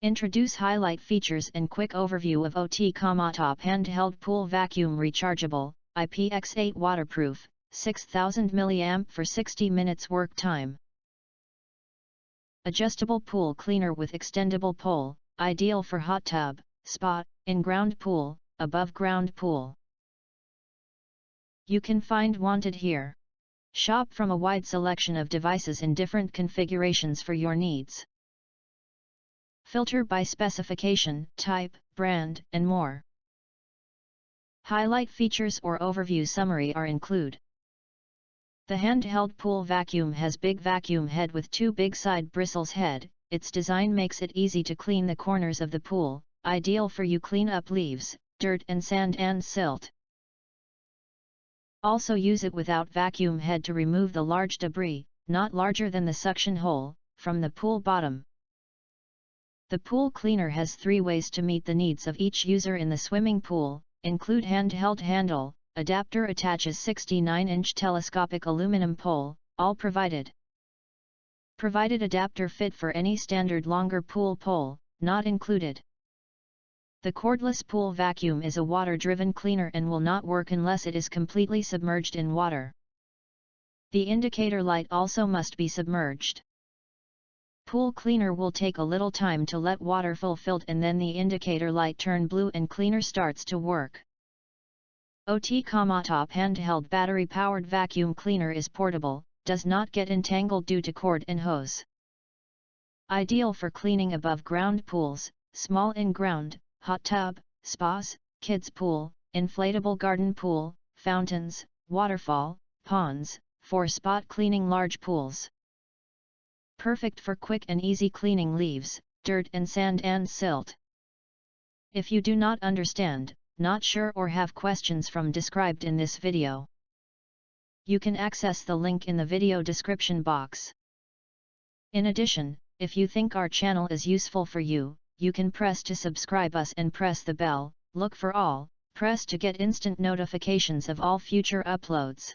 Introduce highlight features and quick overview of QOMOTOP Handheld Pool Vacuum Rechargeable, IPX8 Waterproof, 6000 mAh for 60 minutes work time. Adjustable pool cleaner with extendable pole, ideal for hot tub, spa, in-ground pool, above-ground pool. You can find wanted here. Shop from a wide selection of devices in different configurations for your needs. Filter by specification, type, brand, and more. Highlight features or overview summary are included. The handheld pool vacuum has big vacuum head with two big side bristles head. Its design makes it easy to clean the corners of the pool, ideal for you clean up leaves, dirt and sand and silt. Also use it without vacuum head to remove the large debris, not larger than the suction hole, from the pool bottom. The pool cleaner has 3 ways to meet the needs of each user in the swimming pool, include handheld handle, adapter attaches 69-inch telescopic aluminum pole, all provided. Provided adapter fit for any standard longer pool pole, not included. The cordless pool vacuum is a water-driven cleaner and will not work unless it is completely submerged in water. The indicator light also must be submerged. Pool cleaner will take a little time to let water fulfilled and then the indicator light turn blue and cleaner starts to work. QOMOTOP Handheld battery-powered vacuum cleaner is portable, does not get entangled due to cord and hose. Ideal for cleaning above-ground pools, small in-ground, hot tub, spas, kids pool, inflatable garden pool, fountains, waterfall, ponds, for spot cleaning large pools. Perfect for quick and easy cleaning leaves, dirt and sand and silt. If you do not understand, not sure or have questions from described in this video, you can access the link in the video description box. In addition, if you think our channel is useful for you, you can press to subscribe us and press the bell, look for all, press to get instant notifications of all future uploads.